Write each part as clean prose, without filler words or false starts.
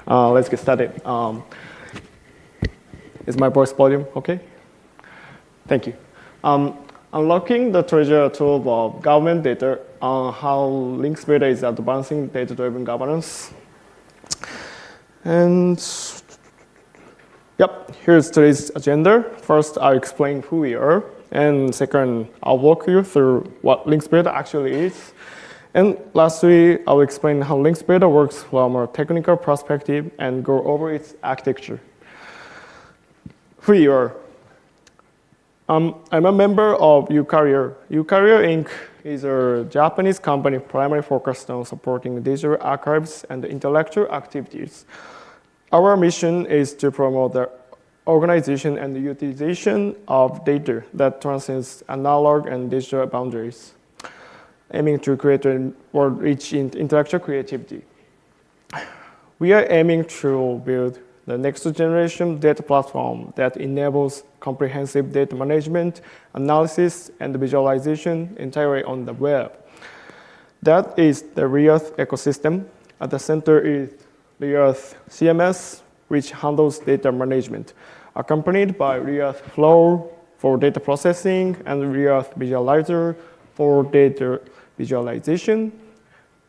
Let's get started. Is my voice volume okay? Thank you. Unlocking the treasure trove of government data on how links Veda is advancing data-driven governance. And yep, here's today's agenda. First, I'll explain who we are. And second, I'll walk you through what links Veda actually is. And lastly, I'll explain how links Veda works from a technical perspective and go over its architecture. Who you are. I'm a member of Ucarrier. Ucarrier Inc. is a Japanese company primarily focused on supporting digital archives and intellectual activities. Our mission is to promote the organization and the utilization of data that transcends analog and digital boundaries, aiming to create a world rich in intellectual creativity. We are aiming to build the next generation data platform that enables comprehensive data management, analysis, and visualization entirely on the web. That is the Reearth ecosystem. At the center is Reearth CMS, which handles data management, accompanied by Reearth Flow for data processing and Reearth Visualizer for data visualization.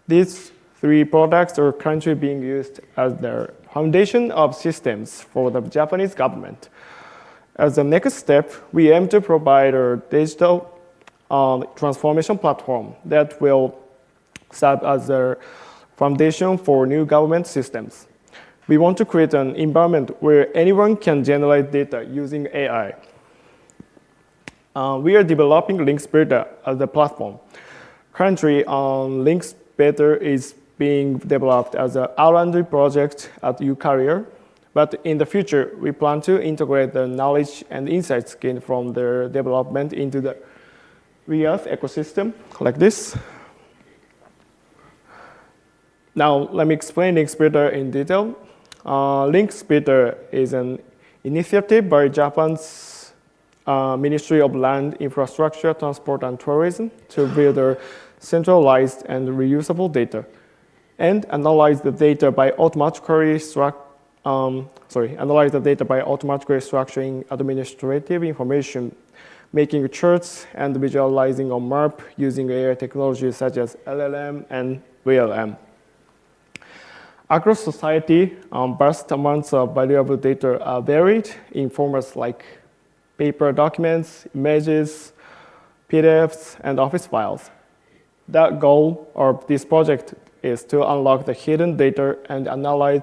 These three products are currently being used as the foundation of systems for the Japanese government. As the next step, we aim to provide a digital transformation platform that will serve as the foundation for new government systems. We want to create an environment where anyone can generate data using AI. We are developing Links Beta as a platform. Currently, Links Beta is being developed as an R&D project at Ucarrier, but in the future, we plan to integrate the knowledge and insights gained from their development into the Reearth ecosystem, like this. Now, let me explain Links Beta in detail. Links Beta is an initiative by Japan's Ministry of Land, Infrastructure, Transport, and Tourism to build a centralized and reusable data and analyze the data by automatically structuring administrative information, making charts and visualizing on map using AI technologies such as LLM and VLM. Across society, vast amounts of valuable data are buried in formats like paper documents, images, PDFs, and office files. The goal of this project is to unlock the hidden data and analyze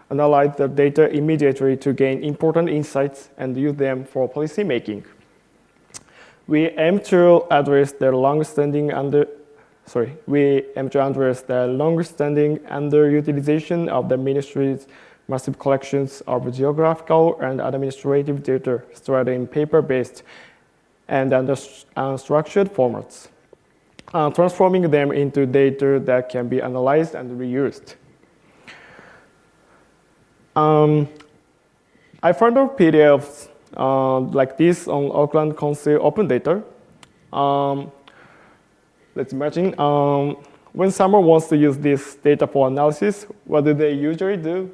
the data immediately to gain important insights and use them for policy making. We aim to address the long-standing underutilization of the ministry's massive collections of geographical and administrative data stored in paper-based and unstructured formats, transforming them into data that can be analyzed and reused. I found out PDFs like this on Auckland Council Open Data. Let's imagine when someone wants to use this data for analysis, what do they usually do?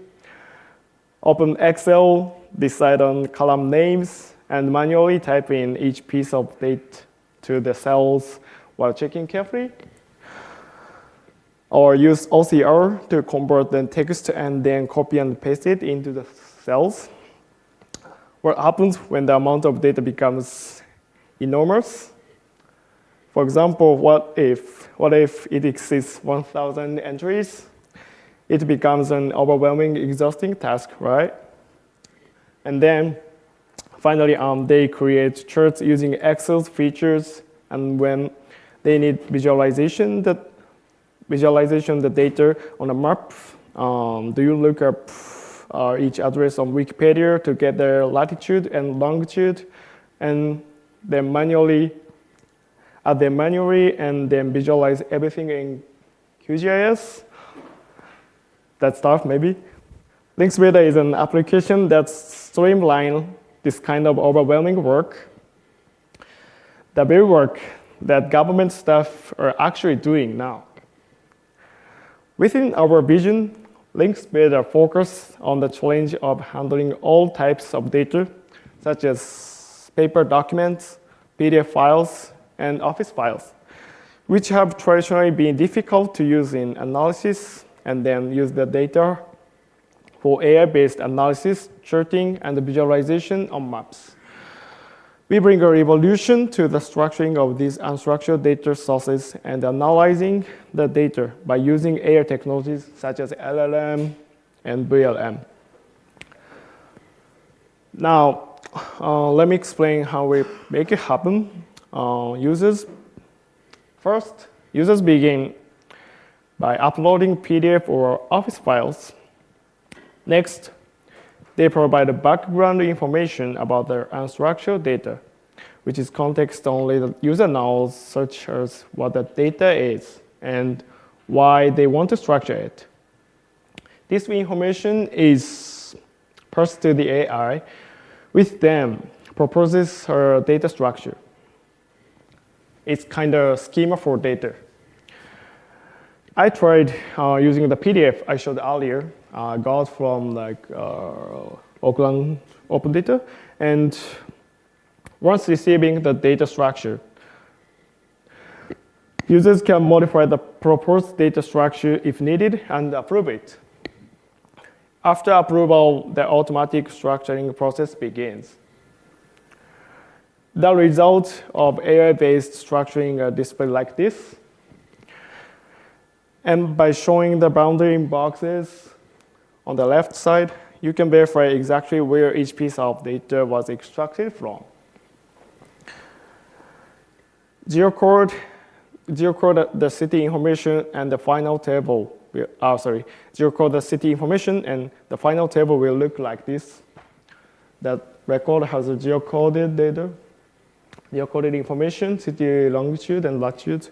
Open Excel, decide on column names, and manually type in each piece of data to the cells while checking carefully. Or use OCR to convert the text and then copy and paste it into the cells. What happens when the amount of data becomes enormous? For example, what if it exceeds 1,000 entries? It becomes an overwhelming, exhausting task, right? And then, finally, they create charts using Excel's features, and when they need visualization, the data on a map, do you look up each address on Wikipedia to get their latitude and longitude, and then manually and then visualize everything in QGIS? That stuff, maybe. Links Beta is an application that streamlines this kind of overwhelming work. The very work that government staff are actually doing now. Within our vision, Links Beta focus on the challenge of handling all types of data, such as paper documents, PDF files, and Office files, which have traditionally been difficult to use in analysis, and then use the data for AI-based analysis, charting, and visualization on maps. We bring a revolution to the structuring of these unstructured data sources and analyzing the data by using AI technologies such as LLM and VLM. Now, let me explain how we make it happen. First, users begin by uploading PDF or Office files. Next, they provide the background information about their unstructured data, which is context only the user knows, such as what the data is and why they want to structure it. This information is passed to the AI, which then proposes a data structure. It's kind of a schema for data. I tried using the PDF I showed earlier, got from Oakland Open Data, and once receiving the data structure, users can modify the proposed data structure if needed and approve it. After approval, the automatic structuring process begins. The result of AI-based structuring are displayed like this. And by showing the boundary boxes on the left side, you can verify exactly where each piece of data was extracted from. Geocode the city information and the final table. Geocode the city information and the final table will look like this. That record has a geocoded data, geocoded information, city longitude and latitude.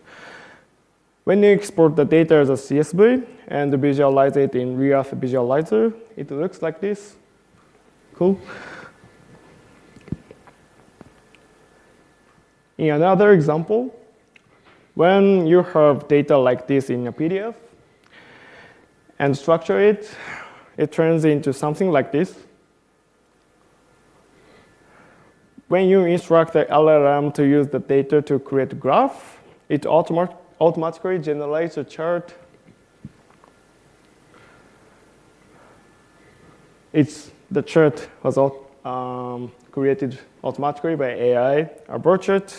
When you export the data as a CSV and visualize it in React Visualizer, it looks like this. Cool. In another example, when you have data like this in a PDF and structure it, it turns into something like this. When you instruct the LLM to use the data to create a graph, it automatically generates a chart. The chart was created automatically by AI, a bird chart.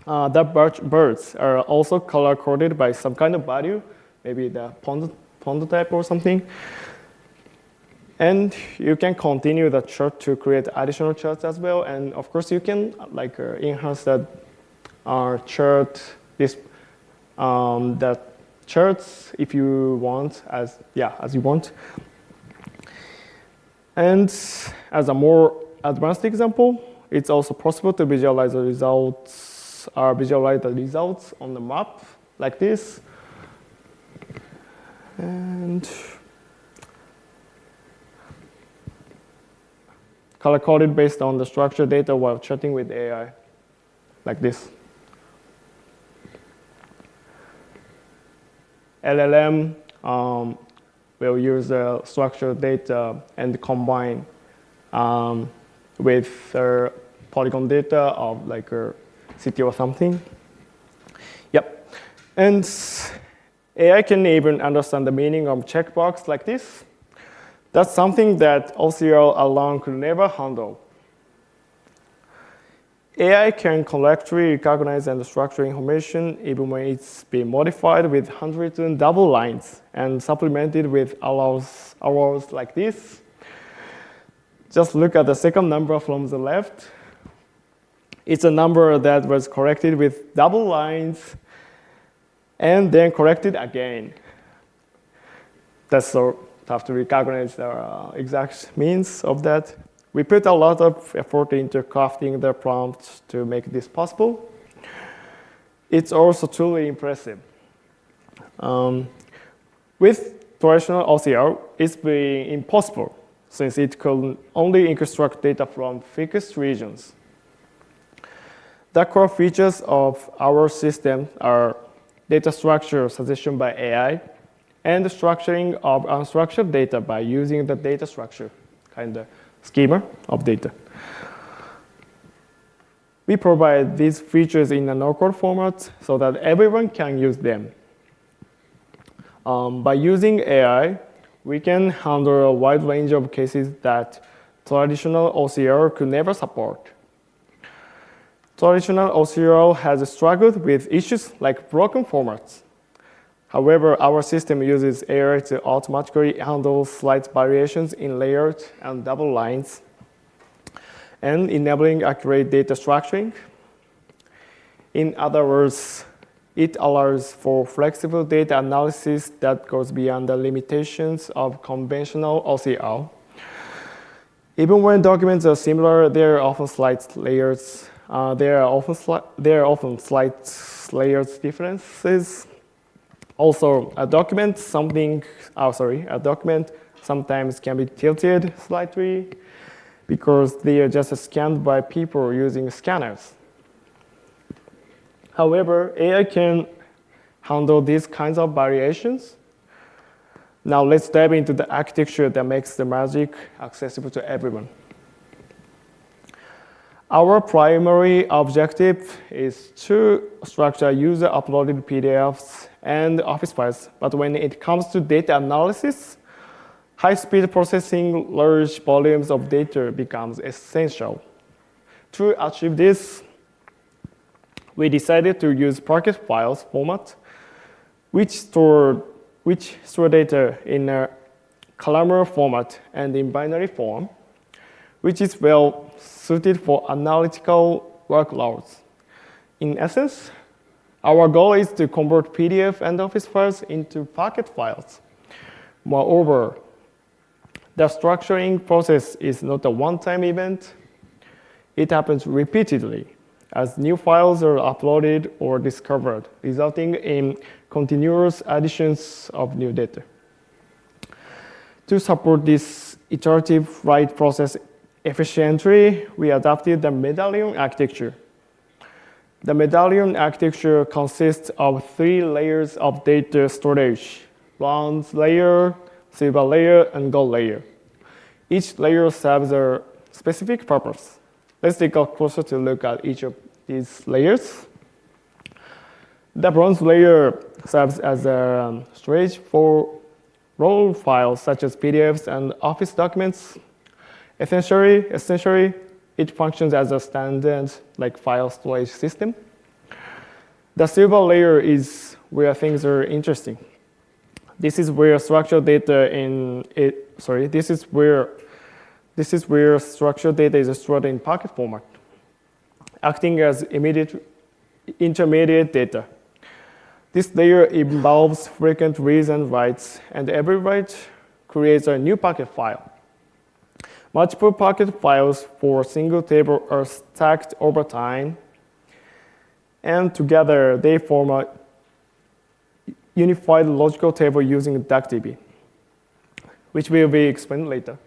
The birds are also color-coded by some kind of value, maybe the pond type or something. And you can continue the chart to create additional charts as well. And of course, you can enhance that chart, the charts if you want, as you want. And as a more advanced example, it's also possible to visualize the results on the map like this. And color-coded based on the structured data while chatting with AI, like this. LLM will use the structured data and combine with polygon data of like a city or something. Yep. And AI can even understand the meaning of checkbox like this. That's something that OCR alone could never handle. AI can correctly recognize and structure information even when it's been modified with handwritten double lines and supplemented with arrows like this. Just look at the second number from the left. It's a number that was corrected with double lines and then corrected again. That's so tough to recognize the exact means of that. We put a lot of effort into crafting the prompts to make this possible. It's also truly impressive. With traditional OCR, it's been impossible since it could only extract data from fixed regions. The core features of our system are data structure suggestion by AI, and the structuring of unstructured data by using the data structure kind of schema of data. We provide these features in a no-code format so that everyone can use them. By using AI, we can handle a wide range of cases that traditional OCR could never support. Traditional OCR has struggled with issues like broken formats. However, our system uses AI to automatically handle slight variations in layout and double lines, and enabling accurate data structuring. In other words, it allows for flexible data analysis that goes beyond the limitations of conventional OCR. Even when documents are similar, there are often slight layers. There are often slight layers differences. Also, a document sometimes can be tilted slightly because they are just scanned by people using scanners. However, AI can handle these kinds of variations. Now let's dive into the architecture that makes the magic accessible to everyone. Our primary objective is to structure user-uploaded PDFs and Office files, but when it comes to data analysis, high-speed processing large volumes of data becomes essential. To achieve this, we decided to use Pocket Files format, which store data in a columnar format and in binary form, which is well suited for analytical workloads. In essence, our goal is to convert PDF and Office files into Pocket files. Moreover, the structuring process is not a one-time event. It happens repeatedly as new files are uploaded or discovered, resulting in continuous additions of new data. To support this iterative write process efficiently, we adopted the medallion architecture. The medallion architecture consists of 3 layers of data storage: bronze layer, silver layer, and gold layer. Each layer serves a specific purpose. Let's take a closer look at each of these layers. The bronze layer serves as a storage for raw files such as PDFs and Office documents. Essentially, it functions as a standard file storage system. The silver layer is where things are interesting. This is where structured data is stored in Pocket format, acting as intermediate data. This layer involves frequent reads and writes, and every write creates a new Pocket file. Multiple Pocket files for a single table are stacked over time, and together they form a unified logical table using DuckDB, which will be explained later.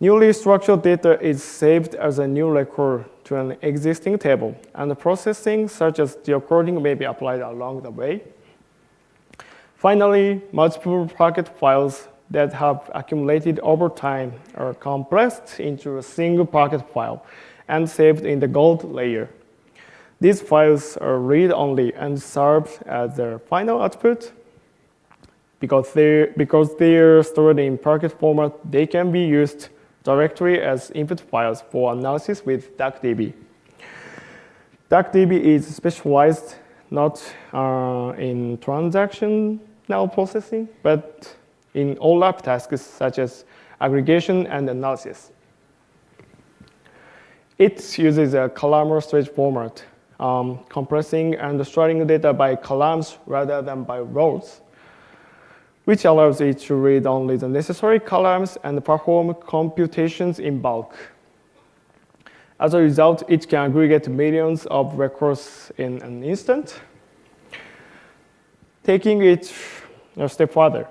Newly structured data is saved as a new record to an existing table, and the processing such as geocoding may be applied along the way. Finally, multiple Pocket files that have accumulated over time are compressed into a single Pocket file and saved in the gold layer. These files are read-only and serve as their final output. Because they're stored in Pocket format, they can be used directly as input files for analysis with DuckDB. DuckDB is specialized not in transactional processing, but in OLAP tasks such as aggregation and analysis. It uses a columnar storage format, compressing and storing data by columns rather than by rows, which allows it to read only the necessary columns and perform computations in bulk. As a result, it can aggregate millions of records in an instant. Taking it a step further,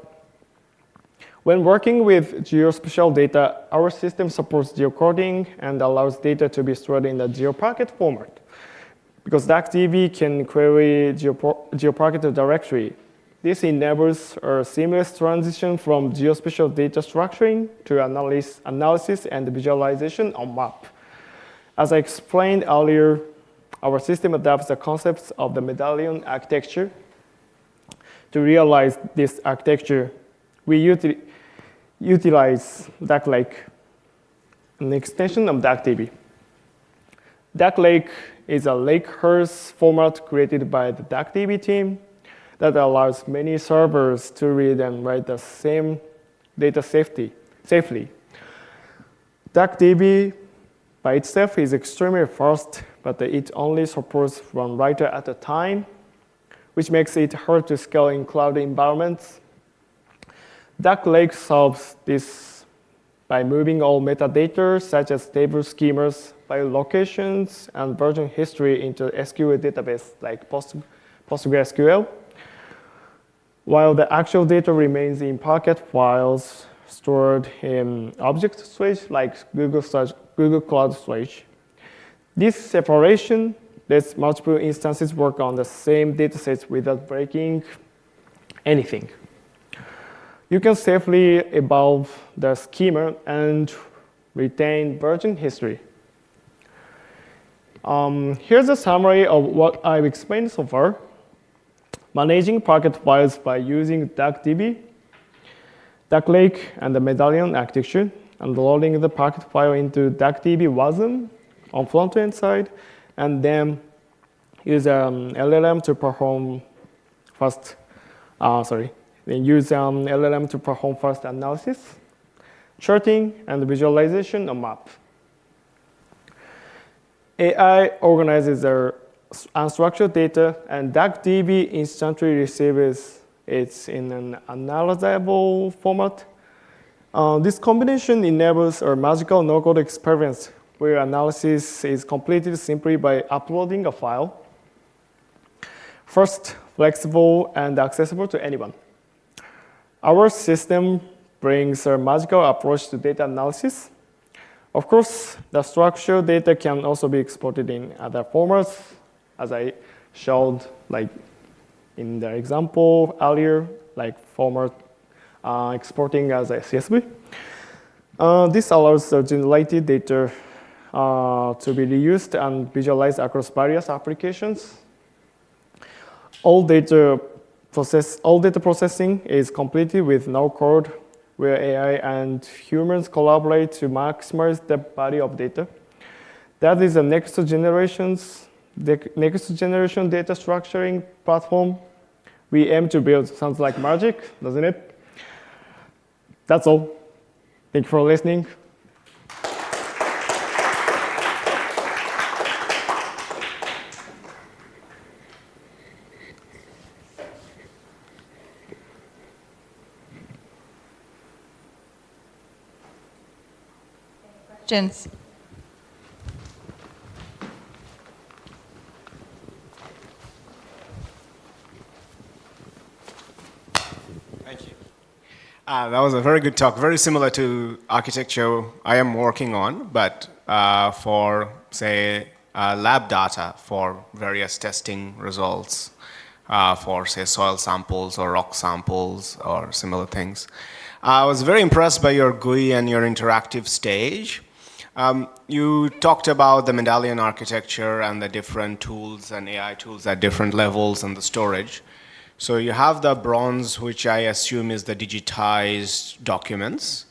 when working with geospatial data, our system supports geocoding and allows data to be stored in the GeoPocket format. Because DuckDB can query GeoPocket directly, This enables a seamless transition from geospatial data structuring to analysis and visualization on map. As I explained earlier, our system adapts the concepts of the medallion architecture. To realize this architecture, we utilize Duck Lake, an extension of DuckDB. Duck Lake is a Lakehurst format created by the DuckDB team that allows many servers to read and write the same data safely. DuckDB by itself is extremely fast, but it only supports one writer at a time, which makes it hard to scale in cloud environments. Duck Lake solves this by moving all metadata, such as table schemas, file locations, and version history into SQL database like PostgreSQL, while the actual data remains in Pocket files stored in object storage like Google Cloud Storage. This separation lets multiple instances work on the same datasets without breaking anything. You can safely evolve the schema and retain version history. Here's a summary of what I've explained so far. Managing Pocket files by using DuckDB, Duck Lake, and the Medallion architecture, and loading the Pocket file into DuckDB WASM on front-end side, and then use LLM to perform fast analysis, charting, and visualization on map. AI organizes their unstructured data, and DuckDB instantly receives it in an analyzable format. This combination enables a magical no-code experience where analysis is completed simply by uploading a file. First, flexible and accessible to anyone. Our system brings a magical approach to data analysis. Of course, the structured data can also be exported in other formats, as I showed like in the example earlier, like format exporting as a CSV. This allows the generated data to be reused and visualized across various applications. All data processing is completed with no code, where AI and humans collaborate to maximize the value of data. That is the next generation data structuring platform we aim to build. Sounds like magic, doesn't it? That's all. Thank you for listening. Questions? Thank you. That was a very good talk, very similar to architecture I am working on, but for, say, lab data for various testing results for, say, soil samples or rock samples or similar things. I was very impressed by your GUI and your interactive stage. You talked about the medallion architecture and the different tools and AI tools at different levels and the storage. So you have the bronze, which I assume is the digitized documents,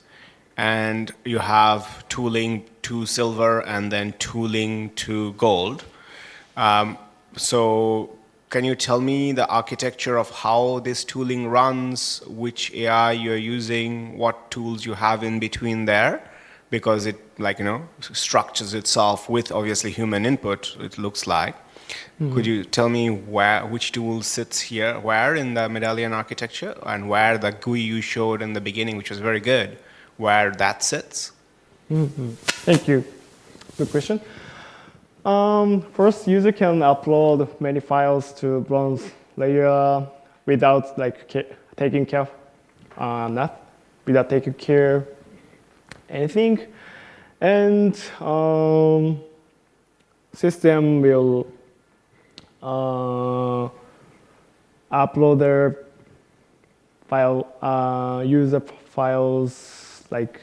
and you have tooling to silver and then tooling to gold. So can you tell me the architecture of how this tooling runs, which AI you're using, what tools you have in between there? Because it, like, structures itself with obviously human input, it looks like. Mm-hmm. Could you tell me which tool sits here, where in the medallion architecture, and where the GUI you showed in the beginning, which was very good, where that sits? Mm-hmm. Thank you. Good question. First, user can upload many files to bronze layer without taking care anything, and system will upload their user files like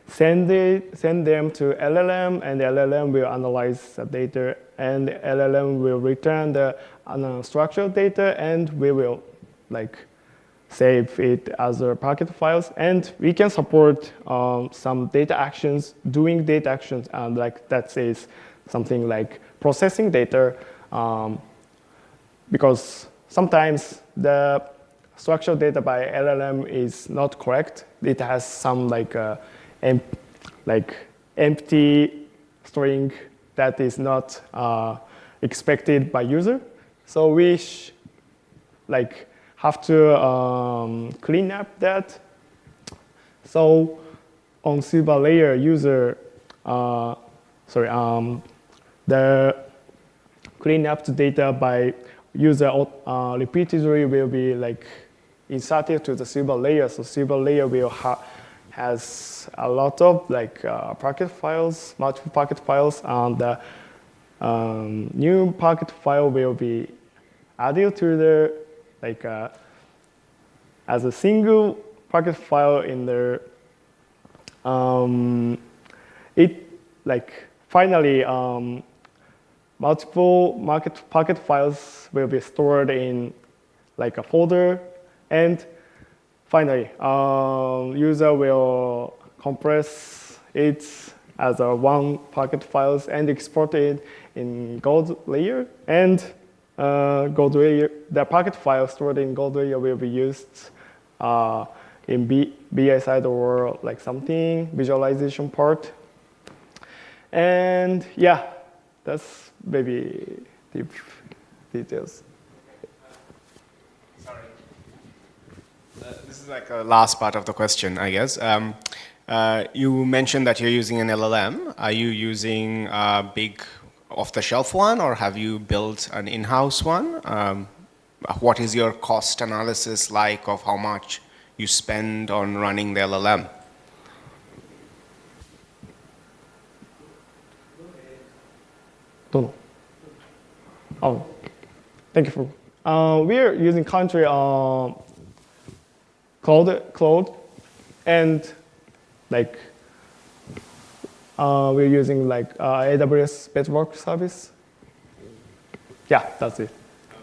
send them to LLM, and the LLM will analyze the data, and the LLM will return the unstructured data, and we will like save it as a Parquet files, and we can support some data actions, doing data actions, and like that says something like processing data, because sometimes the structured data by LLM is not correct. It has some like empty string that is not expected by user. So we have to clean up that. So on silver layer, user, the clean up the data by user repeatedly will be like inserted to the silver layer. So silver layer will has a lot of like Parquet files, multiple Parquet files, and the new Parquet file will be added to the like as a single Parquet file in the it like finally multiple Parquet files will be stored in like a folder, and finally user will compress it as a one Parquet files and export it in gold layer, and gold layer, the Parquet file stored in gold layer will be used in BI side or like something visualization part. And yeah, that's maybe deep details. Sorry. This is like a last part of the question, I guess. You mentioned that you're using an LLM. Are you using a big off-the-shelf one, or have you built an in-house one? What is your cost analysis like of how much you spend on running the LLM? Don't know. Oh, thank you for. We are using country cloud, and like we're using like AWS Bedrock service. Yeah, that's it.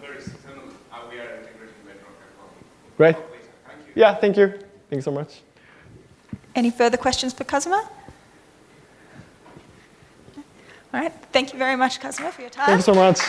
Very similar. We are integrating Bedrock as well. Great. Thank you. Yeah, thank you. Thank you so much. Any further questions for Kazuma? All right. Thank you very much, Kazuma, for your time. Thank you so much.